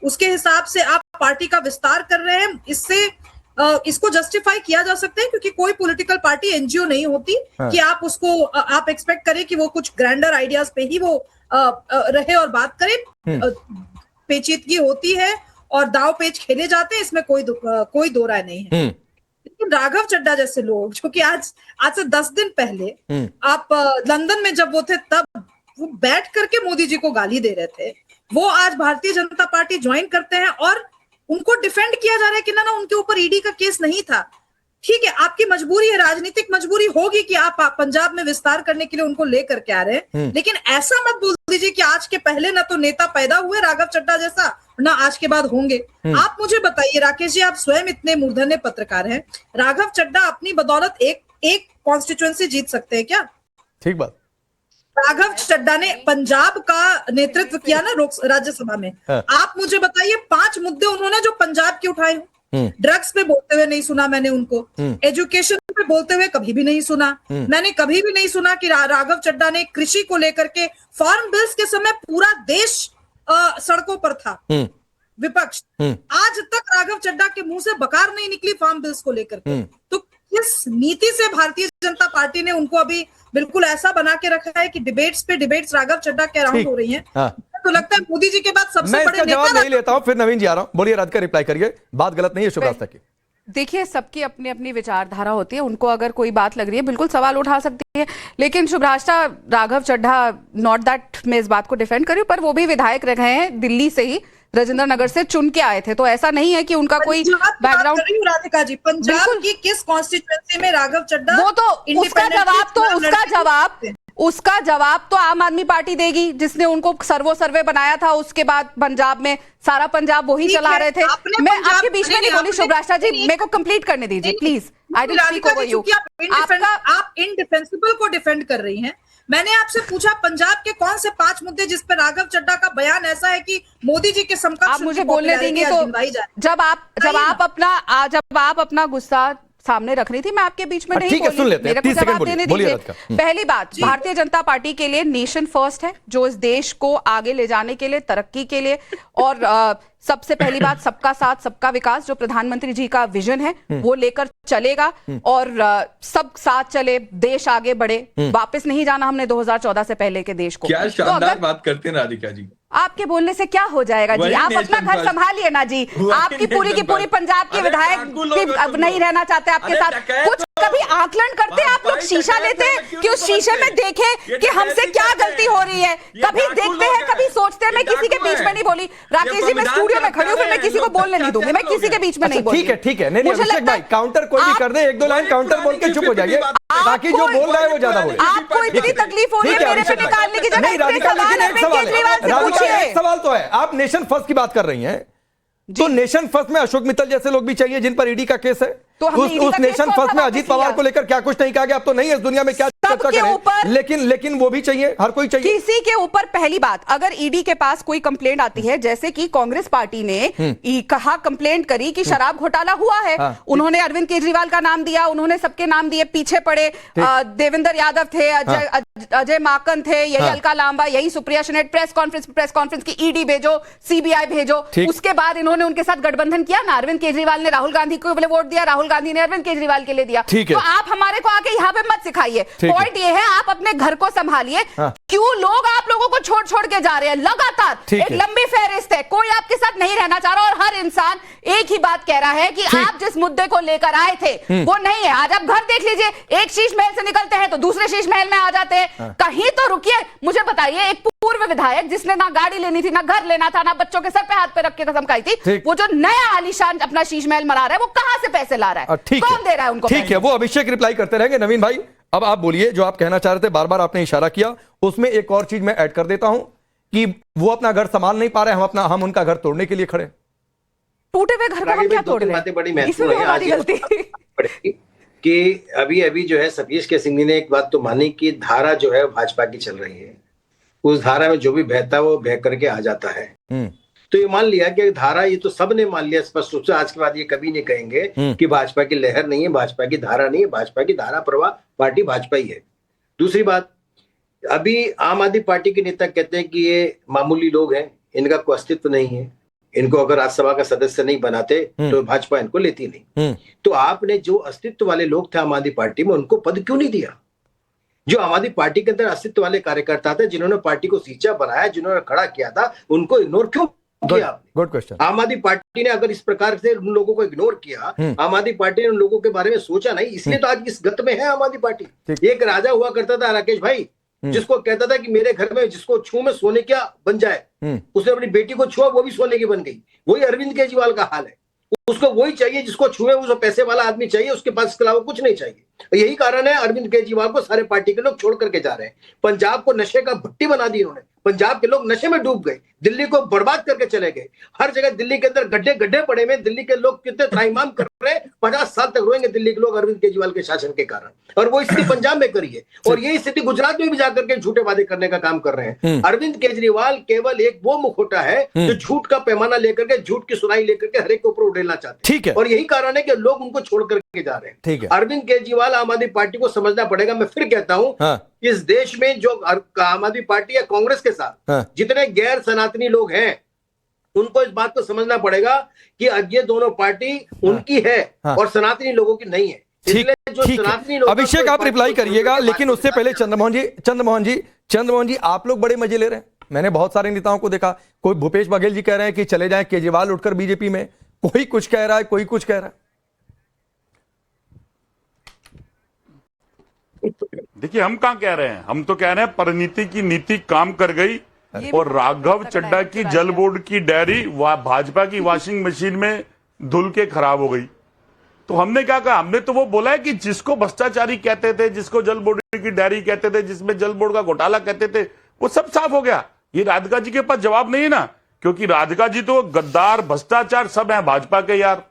उसके हिसाब से आप पार्टी का विस्तार कर रहे हैं। इससे इसको जस्टिफाई किया जा सकता है क्योंकि कोई पॉलिटिकल पार्टी एनजीओ नहीं होती कि आप उसको आप एक्सपेक्ट करें कि वो कुछ ग्रैंडर आइडियाज पे ही वो रहे और बात करे। पेचीदगी होती है और दाव पेच खेले जाते हैं, इसमें कोई दो राय नहीं है। लेकिन राघव चड्ढा जैसे लोग जो कि आज से 10 दिन पहले आप लंदन में जब वो थे तब वो बैठ करके मोदी जी को गाली दे रहे थे, वो आज भारतीय जनता पार्टी ज्वाइन करते हैं और उनको डिफेंड किया जा रहा है कि ना उनके ऊपर ईडी का केस नहीं था। ठीक है, आपकी मजबूरी है, राजनीतिक मजबूरी होगी कि आप पंजाब में विस्तार करने के लिए उनको लेकर के आ रहे हैं, लेकिन ऐसा मत बोल दीजिए कि आज के पहले ना तो नेता पैदा हुए राघव चड्ढा जैसा, ना आज के बाद होंगे। आप मुझे बताइए राकेश जी, आप स्वयं इतने मूर्धन्य पत्रकार हैं, राघव चड्ढा अपनी बदौलत एक कॉन्स्टिट्यूएंसी जीत सकते हैं क्या? ठीक बात। राघव चड्ढा ने पंजाब का नेतृत्व किया ना राज्यसभा में। आप मुझे बताइए 5 मुद्दे उन्होंने जो पंजाब के उठाए हो। ड्रग्स पे बोलते हुए नहीं सुना मैंने उनको, एजुकेशन पे बोलते हुए कभी भी नहीं सुना, मैंने कभी भी नहीं सुना कि राघव चड्ढा ने कृषि को लेकर के फार्म बिल्स के समय पूरा देश सड़कों पर था, विपक्ष। आज तक राघव चड्ढा के मुंह से बकार नहीं निकली फार्म बिल्स को लेकर के। तो किस नीति से भारतीय जनता पार्टी ने उनको अभी बिल्कुल ऐसा बना के रखा है कि डिबेट्स पे डिबेट्स राघव चड्ढा के अराउंड हो रही हैं। तो लगता है मोदी जी के बाद सबसे बड़े नेता। जवाब नहीं लेता हूं, फिर नवीन जी आ रहा हूं, बोलिए, राधिका रिप्लाई करिए, बात गलत नहीं है शुभ रास्ता की। देखिए, सबकी अपनी अपनी विचारधारा होती है, उनको अगर कोई बात लग रही है बिल्कुल सवाल उठा सकती है, लेकिन शुभ रास्ता राघव चड्ढा, नॉट दैट मैं इस बात को डिफेंड कर रही हूं, पर वो भी विधायक रहे हैं दिल्ली से ही, राजेंद्र नगर से चुन के आए थे, तो ऐसा नहीं है कि उनका कोई बैकग्राउंड। राधिका जी, पंजाब की किस कॉन्स्टिट्यूएंसी में राघव चड्ढा, वो तो उसका जवाब तो आम आदमी पार्टी देगी, जिसने उनको सर्वे बनाया था। उसके बाद पंजाब में सारा पंजाब वही चला रहे थे। मैं आपके बीच में नहीं बोली शुभ रास्ता जी, मेरे को कंप्लीट करने दीजिए please. I will speak over you. आप इनडिफेंसिबल को डिफेंड कर रही हैं। मैंने आपसे पूछा पंजाब के कौन से 5 मुद्दे जिस पर राघव चड्ढा का बयान ऐसा है कि मोदी जी के समकक्ष। आप मुझे बोलने देंगे तो जब आप अपना गुस्सा सामने रख रही थी, मैं आपके बीच में नहीं बोली, मेरे को जवाब देने दीजिए। पहली बात, भारतीय जनता पार्टी के लिए नेशन फर्स्ट है, जो इस देश को आगे ले जाने के लिए, तरक्की के लिए, और सबसे पहली बात सबका साथ सबका विकास, जो प्रधानमंत्री जी का विजन है वो लेकर चलेगा, और सब साथ चले, देश आगे बढ़े। वापस नहीं जाना हमने 2014 से पहले के देश को। क्या शानदार बात करते हैं राधिका जी। आपके बोलने से क्या हो जाएगा जी? आप अपना घर संभालिए ना जी। आपकी पूरी की पूरी पंजाब के विधायक भी नहीं रहना चाहते आपके साथ। कुछ कभी आकलन करते हैं आप लोग, शीशा लेते हैं कि उस शीशे में देखें कि हमसे क्या गलती हो रही है। कभी देखते हैं, कभी सोचते हैं। मैं किसी के बीच में नहीं बोली राकेश जी, मैं स्टूडियो में खड़ी हूँ, फिर मैं किसी को बोलने नहीं दूंगी, मैं किसी के बीच में नहीं बोली। ठीक है, नहीं अभिषेक भाई, काउंटर कोई भी कर दे, 1-2 लाइन काउंटर बोल के चुप हो जाइए, बाकी जो बोल रहा है वो ज्यादा बोले। आपको इतनी तकलीफ हो रही है मेरे पे निकालने की जगह, एक सवाल तो है, आप नेशन फर्स्ट की बात कर रही हैं, तो नेशन फर्स्ट में अशोक मित्तल जैसे लोग भी चाहिए जिन पर ईडी का केस है। तो उस नेशन फर्स्ट में अजीत पवार को लेकर क्या कुछ नहीं कहा गया? अब तो नहीं है इस दुनिया में क्या चर्चा करें, लेकिन वो भी चाहिए, हर कोई चाहिए। किसी के ऊपर पहली बात, अगर ईडी के पास कोई कंप्लेंट आती है, जैसे कि कांग्रेस पार्टी ने कहा, कंप्लेंट करी कि शराब घोटाला हुआ है, उन्होंने अरविंद केजरीवाल का नाम दिया, उन्होंने सबके नाम दिए, पीछे पड़े देवेंद्र यादव थे, अजय माकन थे, यही अलका लांबा, यही सुप्रिया शेनेट, प्रेस कॉन्फ्रेंस की ईडी भेजो, सीबीआई भेजो। उसके बाद इन्होंने उनके साथ गठबंधन किया ना, अरविंद केजरीवाल ने राहुल गांधी को वोट दिया, राहुल गांधी ने अरविंद केजरीवाल के लिए दिया। तो आप हमारे को आके यहाँ पे मत सिखाइए। पॉइंट ये है, आप अपने घर को संभालिए। क्यों लोग आप लोगों को छोड़ छोड़ के जा रहे हैं लगातार? एक लंबी फहरिस्त है, कोई आपके साथ नहीं रहना चाह रहा, और हर इंसान एक ही बात कह रहा है कि आप जिस मुद्दे को लेकर आए थे वो नहीं है। आज आप घर देख लीजिए, एक शीश महल से निकलते हैं तो दूसरे शीश महल में आ जाते हैं। कहीं तो रुकिए। मुझे बताइए, एक पूर्व विधायक जिसने ना गाड़ी लेनी थी, ना घर लेना था, ना बच्चों के सर पे हाथ पे रख के कसम खाई थी, वो जो नया आलीशान अपना शीश महल मना रहा है, वो कहां से पैसे ला रहा है? कौन दे रहा है उनको? ठीक है, वो अभिषेक रिप्लाई करते रहेंगे। नवीन भाई, अब आप बोलिए, जो आप कहना चाह रहे थे, बार बार आपने इशारा किया, उसमें एक और चीज मैं ऐड कर देता हूं कि वो अपना घर संभाल नहीं पा रहे, हम उनका घर तोड़ने के लिए खड़े। टूटे हुए घर को हम क्या तोड़ रहे हैं? बड़ी महत्वपूर्ण है आज गलती कि अभी जो है सतीश के सिंह ने एक बात तो मानी कि धारा जो है भाजपा की चल रही है, उस धारा में जो भी बहता है वो बह करके आ जाता है। तो ये मान लिया कि धारा, ये तो सबने मान लिया स्पष्ट रूप से, आज के बाद ये कभी नहीं कहेंगे कि भाजपा की लहर नहीं है, भाजपा की धारा नहीं है, भाजपा की धारा प्रवाह पार्टी भाजपा ही है। दूसरी बात, अभी आम आदमी पार्टी के नेता कहते हैं कि ये मामूली लोग हैं, इनका कोई अस्तित्व नहीं है, इनको अगर राज्यसभा का सदस्य नहीं बनाते तो भाजपा इनको लेती नहीं। तो आपने जो अस्तित्व वाले लोग थे आम आदमी पार्टी में, उनको पद क्यों नहीं दिया? जो आम आदमी पार्टी के अंदर अस्तित्व वाले कार्यकर्ता थे, जिन्होंने पार्टी को सींचा बनाया, जिन्होंने खड़ा किया था, उनको इग्नोर क्यों किया? Good question. आम आदमी पार्टी ने अगर इस प्रकार से उन लोगों को इग्नोर किया, आम आदमी पार्टी ने उन लोगों के बारे में सोचा नहीं, इसलिए तो आज इस गत में है आम आदमी पार्टी। एक राजा हुआ करता था राकेश भाई, जिसको कहता था कि मेरे घर में जिसको छू में सोने क्या बन जाए, उसने अपनी बेटी को छुआ, वो भी सोने की बन गई। वही अरविंद केजरीवाल का हाल है, उसको वही चाहिए जिसको छुए, उसको पैसे वाला आदमी चाहिए, उसके पास इसके अलावा कुछ नहीं चाहिए। यही कारण है अरविंद केजरीवाल को सारे पार्टी के लोग छोड़ करके जा रहे हैं। पंजाब को नशे का भट्टी बना दी इन्होंने, पंजाब के लोग नशे में डूब गए, दिल्ली को बर्बाद करके चले गए। हर जगह दिल्ली के अंदर गड्ढे गड्ढे पड़े हुए, दिल्ली के लोग कितने त्राहिमाम कर रहे हैं, 50 साल तक रोएंगे दिल्ली के लोग अरविंद केजरीवाल के शासन के कारण। और वो स्थिति पंजाब में करी है, और यही स्थिति गुजरात में भी जाकर के झूठे वादे करने का काम कर रहे हैं। अरविंद केजरीवाल केवल एक वो मुखौटा है जो झूठ का पैमाना लेकर के, झूठ की सुनाई लेकर के हर एक के ऊपर उड़ेलना चाहते हैं। ठीक है, और यही कारण है कि लोग उनको छोड़ करके जा रहे हैं। ठीक है, अरविंद केजरीवाल, आम आदमी पार्टी को समझना पड़ेगा। मैं फिर कहता हूं, इस देश में जो आम आदमी पार्टी या कांग्रेस के साथ जितने गैर सनातनी लोग हैं, उनको इस बात को समझना पड़ेगा कि ये दोनों पार्टी उनकी है और सनातनी लोगों की नहीं है। इसलिए जो सनातनी लोग, अभिषेक आप रिप्लाई करिएगा, लेकिन उससे पहले चंद्रमोहन जी, आप लोग बड़े मजे ले रहे हैं। मैंने बहुत सारे नेताओं को देखा, कोई भूपेश बघेल जी कह रहे हैं कि चले जाएं केजरीवाल उठकर बीजेपी में, कोई कुछ कह रहा है, कोई कुछ कह रहा है। देखिए, हम कहां कह रहे हैं, हम तो कह रहे हैं परिणीति की नीति काम कर गई, और राघव चड्ढा की जल बोर्ड की डायरी भाजपा की वॉशिंग मशीन में धुल के खराब हो गई। तो हमने क्या कहा, हमने तो वो बोला है कि जिसको भ्रष्टाचारी कहते थे, जिसको जल बोर्ड की डायरी कहते थे, जिसमें जल बोर्ड का घोटाला कहते थे, वो सब साफ हो गया। ये राधिका जी के पास जवाब नहीं है ना, क्योंकि राधिका जी तो गद्दार, भ्रष्टाचार सब है भाजपा के यार।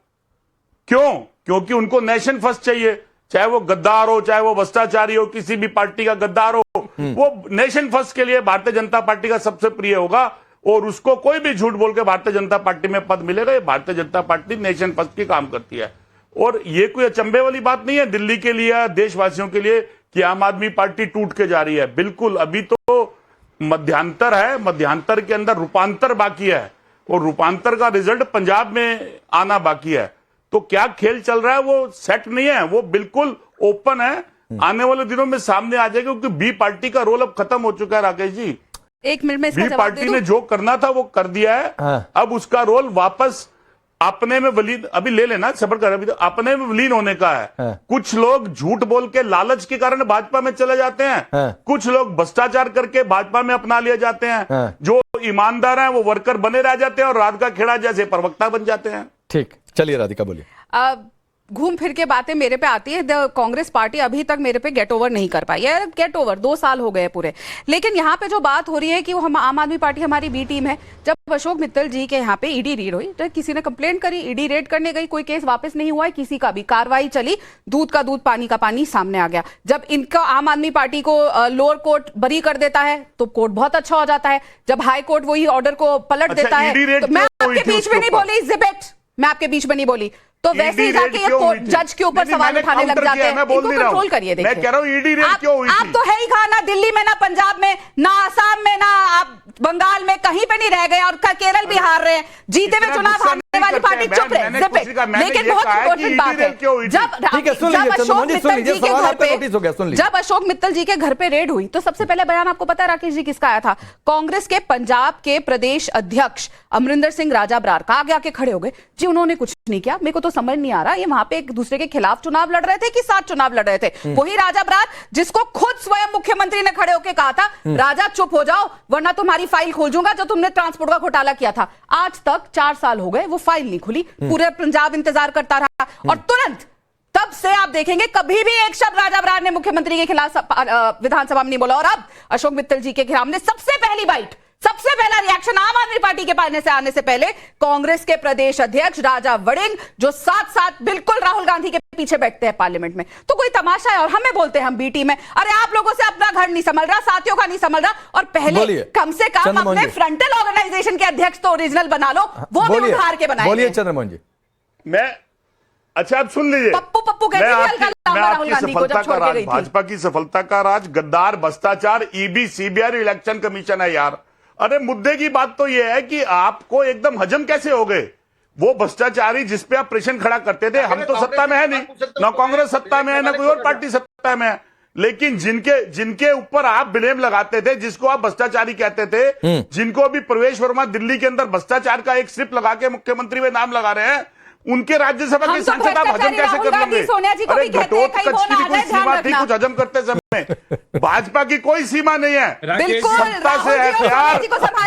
क्यों? क्योंकि उनको नेशन फर्स्ट चाहिए, चाहे वो गद्दार हो, चाहे वो भ्रष्टाचारी हो, किसी भी पार्टी का गद्दार हो, वो नेशन फर्स्ट के लिए भारतीय जनता पार्टी का सबसे प्रिय होगा, और उसको कोई भी झूठ बोल के भारतीय जनता पार्टी में पद मिलेगा। ये Bharatiya Janata party nation first की काम करती है, और ये कोई अचंभे वाली बात नहीं है दिल्ली के लिए, देशवासियों के लिए, कि आम आदमी पार्टी टूट के जा रही है। बिल्कुल, अभी तो मध्यांतर है, मध्यांतर के अंदर रूपांतर बाकी है, और रूपांतर का रिजल्ट पंजाब में आना बाकी है। तो क्या खेल चल रहा है वो सेट नहीं है, वो बिल्कुल ओपन है, आने वाले दिनों में सामने आ जाएगा, क्योंकि बी पार्टी का रोल अब खत्म हो चुका है राकेश जी। एक मिनट में बी पार्टी ने जो करना था वो कर दिया है। अब उसका रोल वापस अपने में विलीन, अभी ले लेना सबर कर, अभी तो अपने में विलीन होने का है। कुछ लोग झूठ बोल के लालच के कारण भाजपा में चले जाते हैं, कुछ लोग भ्रष्टाचार करके भाजपा में अपना लिए जाते हैं, जो ईमानदार हैं वो वर्कर बने रह जाते हैं, और राधिका खेड़ा जैसे प्रवक्ता बन जाते हैं। ठीक, चलिए राधिका बोलिए। घूम फिर के बातें मेरे पे आती है। कांग्रेस पार्टी अभी तक मेरे पे गेट ओवर नहीं कर पाई है। गेट ओवर 2 साल हो गए पूरे। लेकिन यहाँ पे जो बात हो रही है कि वो हम आम आदमी पार्टी हमारी बी टीम है। जब अशोक मित्तल जी के यहाँ पे ईडी रेड हुई तो किसी ने कंप्लेंट करी, ईडी रेड करने गई, कोई केस वापस नहीं हुआ है किसी का भी, कार्रवाई चली, दूध का दूध पानी का पानी सामने आ गया। जब इनका आम आदमी पार्टी को लोअर कोर्ट बरी कर देता है तो कोर्ट बहुत अच्छा हो जाता है। जब हाई कोर्ट वही ऑर्डर को पलट देता है तो मैं आपके बीच में नहीं बोली जिबेट, मैं आपके बीच में नहीं बोली, तो वैसे ही जाके ये जज के ऊपर सवाल उठाने लग जाते हैं। इनको कंट्रोल करिए। देखिए मैं कह रहा हूं ईडी रेड क्यों हुई? आप तो है ही कहा, ना दिल्ली में, ना पंजाब में, ना आसाम में, ना आप बंगाल में, कहीं पे नहीं रह गए और केरल भी हार रहे हैं। जीते हुए चुनाव हारने वाली पार्टी चुप रहे। लेकिन बहुत इंपॉर्टेंट बात है, जब अशोक मित्तल जी के घर पे, जब अशोक मित्तल जी के घर पे रेड हुई तो सबसे पहले बयान आपको पता है राकेश जी किसका आया था? कांग्रेस के पंजाब के प्रदेश अध्यक्ष अमरिंदर सिंह राजा बरार का। आगे आके खड़े हो गए जी, उन्होंने कुछ नहीं किया। मेरे को तो समझ नहीं आ रहा ये वहां पे एक दूसरे के खिलाफ चुनाव लड़ रहे थे कि साथ चुनाव लड़ रहे थे। वही राजा बरार जिसको खुद स्वयं मुख्यमंत्री ने खड़े होकर कहा था राजा चुप हो जाओ वरना तुम्हारी फाइल खोल दूंगा जो तुमने ट्रांसपोर्ट का घोटाला किया था। आज तक 4 साल हो गए वो फाइल नहीं खुली, पूरे पंजाब इंतजार करता रहा और तुरंत तब से आप देखेंगे कभी भी एक शब्द राजा बरार ने मुख्यमंत्री के खिलाफ विधानसभा में नहीं बोला। और अब अशोक मित्तल जी के खिलाफ ने सबसे पहली बाइट, सबसे पहला रिएक्शन आम आदमी पार्टी के पाने से आने से पहले कांग्रेस के प्रदेश अध्यक्ष राजा वड़िंग, जो साथ साथ बिल्कुल राहुल गांधी के पीछे बैठते हैं पार्लियामेंट में। तो कोई तमाशा है और हमें बोलते हैं हम बी टीम में। अरे आप लोगों से अपना घर नहीं संभल रहा, साथियों का नहीं संभल रहा, और पहले कम से कम अपने फ्रंटल ऑर्गेनाइजेशन के अध्यक्ष तो ओरिजिनल बना लो, वो भी उधार के बनाए। बोलिए चंद्रमोहन जी। मैं अच्छा आप सुन लीजिए, पप्पू मैं आपकी सफलता का राज, भाजपा की सफलता का राज गद्दार, भ्रष्टाचार, ईबी, सीबीआई, इलेक्शन कमीशन है यार। अरे मुद्दे की बात तो यह है कि आपको एकदम हजम कैसे हो गए वो भ्रष्टाचारी जिस पे आप प्रश्न खड़ा करते थे। हम तो सत्ता में है नहीं, ना कांग्रेस सत्ता में है, ना कोई और पार्टी सत्ता में है, लेकिन जिनके ऊपर आप ब्लेम लगाते थे, जिसको आप भ्रष्टाचारी कहते थे, जिनको अभी प्रवेश वर्मा दिल्ली के अंदर भ्रष्टाचार का एक स्लिप लगा के मुख्यमंत्री में नाम लगा रहे हैं, उनके राज्यसभा के सांसद आप हजम कैसे कर लेंगे? अरे घटोत्कच की कोई सीमा थी कुछ हजम करते समय? भाजपा की कोई सीमा नहीं है, सत्ता से है प्यार,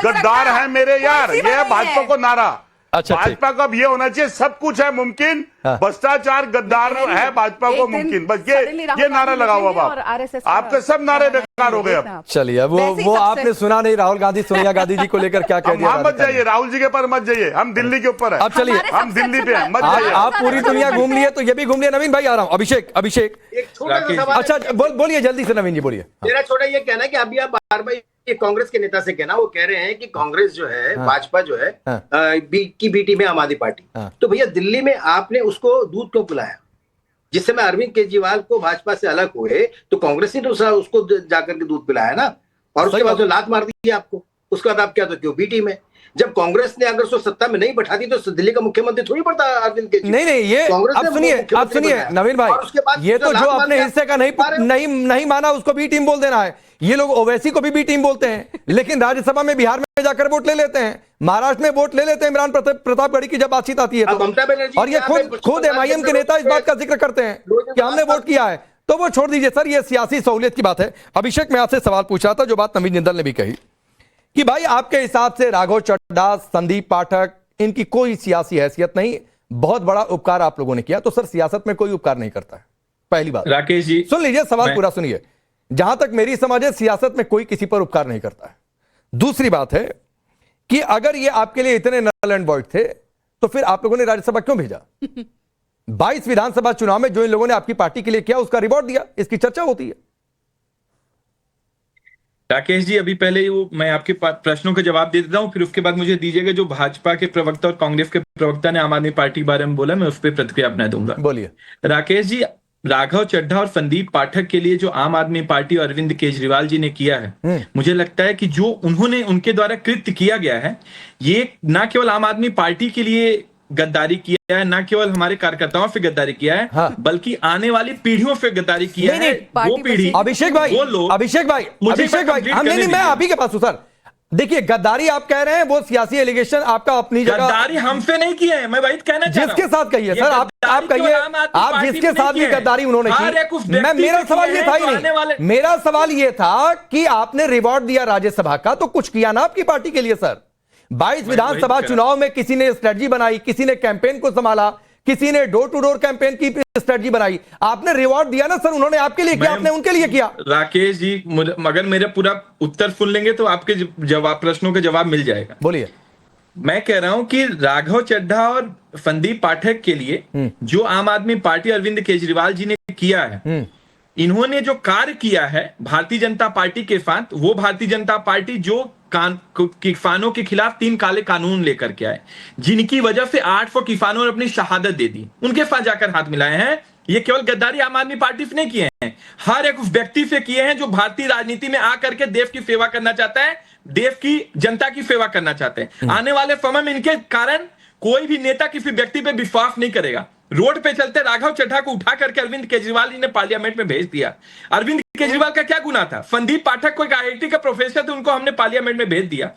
गद्दार है मेरे यार, ये है भाजपा को नारा। अच्छा, भाजपा का अब ये होना चाहिए सब कुछ है मुमकिन, भ्रष्टाचार गद्दार है भाजपा को मुमकिन, बस ये नारा लगा हुआ बाप, आपके सब नारे बेकार हो गए अब। चलिए अब वो आपने सुना नहीं राहुल गांधी सोनिया गांधी जी को लेकर क्या कह दिया? मत जाइए राहुल जी के ऊपर मत जाइए, हम दिल्ली के ऊपर है। अब चलिए हम दिल्ली पे हैं, मत जाइए। आप पूरी दुनिया घूम लिए तो ये भी घूम लिया। नवीन भाई आ रहा हूँ। अभिषेक अच्छा बोलिए जल्दी से नवीन जी बोलिए। मेरा छोटा ये कहना है कि अभी आप बार बार ये कांग्रेस के नेता से कहना, वो कह रहे हैं कि कांग्रेस जो है, भाजपा जो है की बीटी में आम आदमी पार्टी, तो भैया दिल्ली में आपने उसको दूध क्यों पिलाया? जिस समय अरविंद केजरीवाल को भाजपा से अलग हुए तो कांग्रेस ने तो उसको जाकर के दूध पिलाया ना, और उसके बाद जो लात मार दी आपको, उसके बाद आप क्या तो क्यों बीटी में? जब कांग्रेस ने अगर उसको सत्ता में नहीं बैठाती तो दिल्ली का मुख्यमंत्री थोड़ी पड़ता अरविंद केजरीवाल। नहीं ये आप सुनिए नवीन भाई, ये तो जो अपने हिस्से का नहीं माना उसको बी टीम बोल देना है। ये लोग ओवैसी को भी बी टीम बोलते हैं, लेकिन राज्यसभा में बिहार में जाकर वोट ले लेते हैं, महाराष्ट्र में वोट ले लेते हैं इमरान प्रतापगढ़ी की जब बातचीत आती है तो। और ये खुद एमआईएम के नेता इस बात का जिक्र करते हैं कि हमने वोट किया है। तो वो छोड़ दीजिए सर, ये सियासी सहूलियत की बात है। अभिषेक मैं आपसे सवाल पूछ रहा था, जो बात नवीन जिंदल ने भी कही कि भाई आपके हिसाब से राघव चड्ढा, संदीप पाठक, इनकी कोई सियासी हैसियत नहीं, बहुत बड़ा उपकार आप लोगों ने किया। तो सर सियासत में कोई उपकार नहीं करता है, पहली बात। राकेश जी सुन लीजिए, सवाल पूरा सुनिए। जहां तक मेरी समझ है सियासत में कोई किसी पर उपकार नहीं करता है। दूसरी बात है कि अगर ये आपके लिए इतने नल एंड वॉइड थे तो फिर आप लोगों ने राज्यसभा क्यों भेजा? 22 विधानसभा चुनाव में जो इन लोगों ने आपकी पार्टी के लिए किया उसका रिवॉर्ड दिया, इसकी चर्चा होती है। राकेश जी अभी पहले वो मैं आपके प्रश्नों का जवाब दे देता हूं, फिर उसके बाद मुझे दीजिएगा जो भाजपा के प्रवक्ता और कांग्रेस के प्रवक्ता ने आम आदमी पार्टी के बारे में बोला, मैं उस पर प्रतिक्रिया अपना दूंगा। बोलिए। राकेश जी, राघव चड्ढा और संदीप पाठक के लिए जो आम आदमी पार्टी और अरविंद केजरीवाल जी ने किया है, मुझे लगता है कि जो उन्होंने उनके द्वारा कृत्य किया गया है, ये ना केवल आम आदमी पार्टी के लिए गद्दारी किया है, ना केवल हमारे कार्यकर्ताओं से गद्दारी किया है, बल्कि आने वाली पीढ़ियों से गद्दारी किया है। वो पीढ़ी अभिषेक भाई मैं आप ही के पास हूं सर। देखिए गद्दारी आप कह रहे हैं, वो सियासी एलिगेशन आपका अपनी जगह, गद्दारी हमसे नहीं की है, मैं वही कहना चाह रहा हूं। जिसके साथ कहिए सर, आप कहिए, आप जिसके साथ भी गद्दारी उन्होंने की। मेरा सवाल ये था ही नहीं, मेरा सवाल ये था कि आपने रिवॉर्ड दिया राज्यसभा का, तो कुछ किया ना आपकी पार्टी के लिए सर। 22 विधानसभा चुनाव में किसी ने स्ट्रेटजी बनाई, किसी ने कैंपेन को संभाला, किसी ने डोर टू डोर कैंपेन की स्ट्रेटजी बनाई, आपने रिवॉर्ड दिया ना सर, उन्होंने आपके लिए किया, आपने उनके लिए किया। राकेश जी मगर मेरे पूरा उत्तर सुन लेंगे तो आपके जवाब, प्रश्नों के जवाब मिल जाएगा। बोलिए। मैं कह रहा हूं कि राघव चड्ढा और संदीप पाठक के लिए जो आम आदमी पार्टी अरविंद केजरीवाल जी ने किया है, इन्होंने जो कार्य किया है भारतीय जनता पार्टी के साथ, वो भारतीय जनता पार्टी जो किसानों के खिलाफ 3 काले कानून लेकर के आए, जिनकी वजह से 800 किसानों ने अपनी शहादत दे दी, उनके साथ जाकर हाथ मिलाए हैं। ये केवल गद्दारी आम आदमी पार्टी से नहीं किए हैं, हर एक व्यक्ति से किए हैं जो भारतीय राजनीति में आकर के देश की सेवा करना चाहता है, देश की जनता की सेवा करना चाहते हैं। आने वाले समय में इनके कारण कोई भी नेता किसी व्यक्ति पे विश्वास नहीं करेगा। रोड पे चलते राघव चड्ढा को उठा करके अरविंद केजरीवाल जी ने पार्लियामेंट में भेज दिया। अरविंद केजरीवाल का क्या गुनाह था? संदीप पाठक को एक IIT का प्रोफेसर थे, उनको हमने पार्लियामेंट में भेज दिया।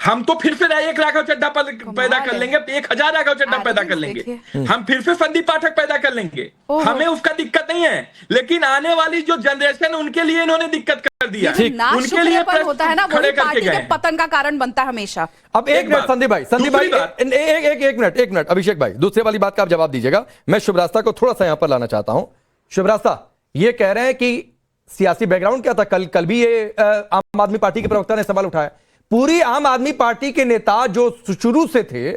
हम तो फिर से एक राघव चड्ढा पैदा कर लेंगे, 1000 राघव चड्ढा पैदा कर लेंगे, हम फिर से संदीप पाठक पैदा कर लेंगे, हमें उसका दिक्कत नहीं है। लेकिन आने वाली जो जनरेशन है उनके लिए इन्होंने दिक्कत कर दिया, उनके लिए होता है ना, वही पार्टी के पतन का कारण बनता है हमेशा। अब एक मिनट संदीप भाई, एक मिनट अभिषेक भाई, दूसरे वाली बात का आप जवाब दीजिएगा। मैं शुभरास्ता को थोड़ा सा यहां पर लाना चाहता हूं। शुभरास्ता, ये कह रहे हैं कि सियासी बैकग्राउंड क्या था? कल भी ये आम आदमी पार्टी के प्रवक्ता ने सवाल उठाया, पूरी आम आदमी पार्टी के नेता जो शुरू से थे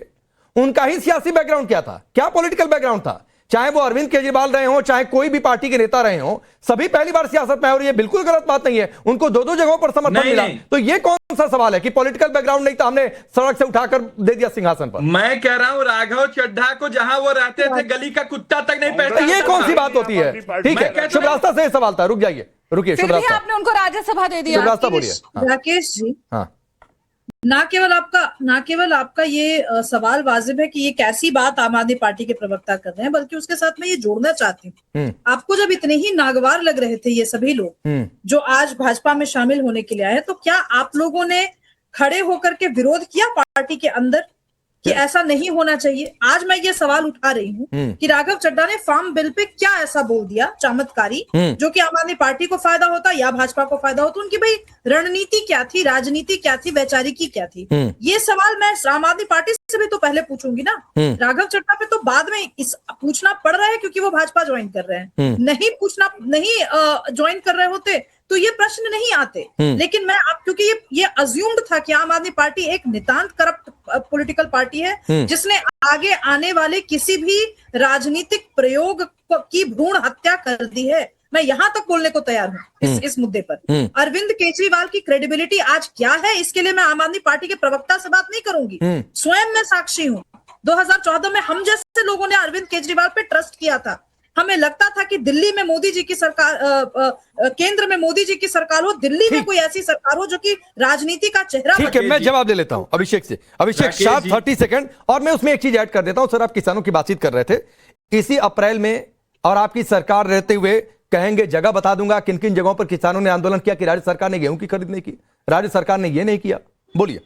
उनका ही सियासी बैकग्राउंड क्या था, क्या पॉलिटिकल बैकग्राउंड था? चाहे वो अरविंद केजरीवाल रहे हो, चाहे कोई भी पार्टी के नेता रहे हो, सभी पहली बार सियासत में, और ये बिल्कुल गलत बात नहीं है, उनको 2-2 जगहों पर समर्थन मिला। तो ये कौन सा सवाल है कि पॉलिटिकल बैकग्राउंड नहीं था, हमने सड़क से उठाकर दे दिया सिंहासन पर? मैं कह रहा हूं राघव चड्ढा को जहां वो रहते थे गली का कुत्ता तक नहीं पहचानता। ये कौन सी बात होती है? ठीक है, शुभरास्ता से सवाल था, रुक जाइए, रुकिए शुभरास्ता, आपने उनको राज्यसभा दे दिया। शुभरास्ता बोलिए। राकेश जी, हाँ, ना केवल आपका ये सवाल वाजिब है कि ये कैसी बात आम आदमी पार्टी के प्रवक्ता कर रहे हैं, बल्कि उसके साथ मैं ये जोड़ना चाहती हूँ, आपको जब इतने ही नागवार लग रहे थे ये सभी लोग जो आज भाजपा में शामिल होने के लिए आए, तो क्या आप लोगों ने खड़े होकर के विरोध किया पार्टी के अंदर कि ऐसा नहीं होना चाहिए? आज मैं ये सवाल उठा रही हूँ कि राघव चड्ढा ने फार्म बिल पे क्या ऐसा बोल दिया चमत्कारी जो कि आम आदमी पार्टी को फायदा होता या भाजपा को फायदा होता? उनकी भाई रणनीति क्या थी, राजनीति क्या थी, वैचारिकी क्या थी? ये सवाल मैं आम आदमी पार्टी से भी तो पहले पूछूंगी ना। राघव चड्ढा पे तो बाद में इस पूछना पड़ रहा है क्योंकि वो भाजपा ज्वाइन कर रहे हैं। नहीं ज्वाइन कर रहे होते तो ये प्रश्न नहीं आते। लेकिन मैं आप, क्योंकि ये अज्यूम्ड था कि आम आदमी पार्टी एक नितांत करप्ट पॉलिटिकल पार्टी है जिसने आगे आने वाले किसी भी राजनीतिक प्रयोग की भ्रूण हत्या कर दी है। मैं यहां तक बोलने को तैयार हूं इस मुद्दे पर। अरविंद केजरीवाल की क्रेडिबिलिटी आज क्या है, इसके लिए मैं आम आदमी पार्टी के प्रवक्ता से बात नहीं करूंगी, स्वयं मैं साक्षी हूं। 2014 में हम जैसे लोगों ने अरविंद केजरीवाल पे ट्रस्ट किया था। हमें लगता था कि दिल्ली में मोदी जी की सरकार, केंद्र में मोदी जी की सरकार हो, दिल्ली में कोई ऐसी सरकार हो जो कि राजनीति का चेहरा। ठीक है, मैं जवाब दे लेता हूं अभिषेक से। अभिषेक, शार्प 30 सेकंड, और मैं उसमें एक चीज ऐड कर देता हूं। सर, आप किसानों की बातचीत कर रहे थे इसी अप्रैल में, और आपकी सरकार रहते हुए कहेंगे जगह बता दूंगा किन किन जगहों पर किसानों ने आंदोलन किया कि राज्य सरकार ने गेहूं की खरीद नहीं की, राज्य सरकार ने यह नहीं किया। बोलिए।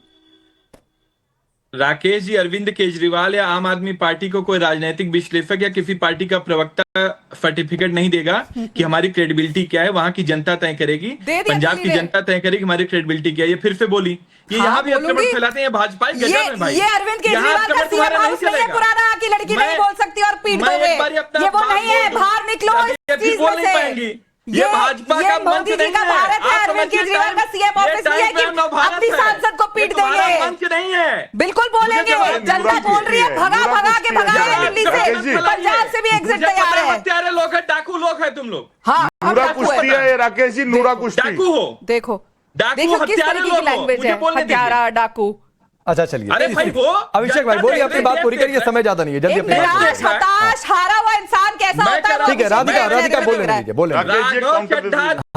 राकेश जी, अरविंद केजरीवाल या आम आदमी पार्टी को कोई राजनीतिक विश्लेषक या किसी पार्टी का प्रवक्ता सर्टिफिकेट नहीं देगा कि हमारी क्रेडिबिलिटी क्या है, वहां की जनता तय करेगी, पंजाब की जनता तय करेगी हमारी क्रेडिबिलिटी क्या है। ये फिर से बोली, ये यहाँ भी आक्रमण फैलाते हैं, भाजपा ही गजब है भाई। ये अरविंद केजरीवाल का सीएम हाउस नहीं है पुराना कि लड़की नहीं बोल सकती और पीट दोगे, ये वो नहीं है, बाहर निकलो इस चीज में से। ये भाजपा का मंच नहीं है, भारत है, अरविंद केजरीवाल का सीएम ऑफिस नहीं है कि अपनी सांसद को पीट देंगे, मंच नहीं है। बिल्कुल बोलेंगे, जनता बोल रही है, भगा के भगाए दिल्ली से, पंजाब से भी एग्जिट तैयार है। हत्यारे लोग है, डाकू लोग है तुम लोग। हाँ, नूरा कुश्ती है राकेश जी, नूरा कुश्ती। डाकू हो, देखो डाकू किस तरीके की लैंग्वेज है, हत्यारा, डाकू। अच्छा चलिए, अरे भाई वो अभिषेक भाई बोलिए, अपनी बात पूरी करिए, समय ज्यादा नहीं है, जल्दी अपनी निराश, हताश, हारा हुआ इंसान कैसा होता है? ठीक है, राधिका बोले दीजिए, बोले।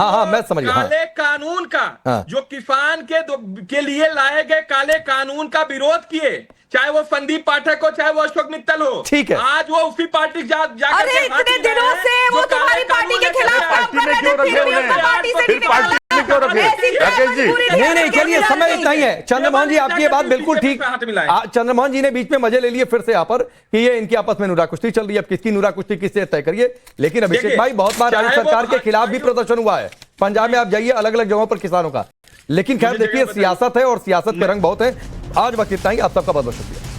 हाँ, मैं समझ गया। काले कानून का जो किसान के लिए लाए गए काले कानून का विरोध किए, चाहे वो संदीप पाठक हो, चाहे वो अशोक मित्तल हो, ठीक है, आज वो उसी पार्टी जाकर अरे इतने दिनों से वो तुम्हारी पार्टी के खिलाफ काम कर रहे थे, फिर भी उनका पार्टी से नहीं निकाला। नहीं, चलिए, समय इतना ही है। चंद्रमोहन जी, आपकी ये बात बिल्कुल ठीक। चंद्रमोहन जी ने बीच में मजे ले लिए फिर से यहाँ पर कि ये इनकी आपस में नूरा कुश्ती चल रही है, अब किसकी नूरा कुश्ती किससे तय करिए। लेकिन अभिषेक भाई, बहुत बार राज्य सरकार के खिलाफ भी प्रदर्शन हुआ है, पंजाब में आप जाइए, अलग अलग जगहों पर किसानों का। लेकिन खैर देखिए, सियासत है और सियासत के रंग बहुत है। आज वक्त इतना ही, आप सबका बहुत बहुत शुक्रिया।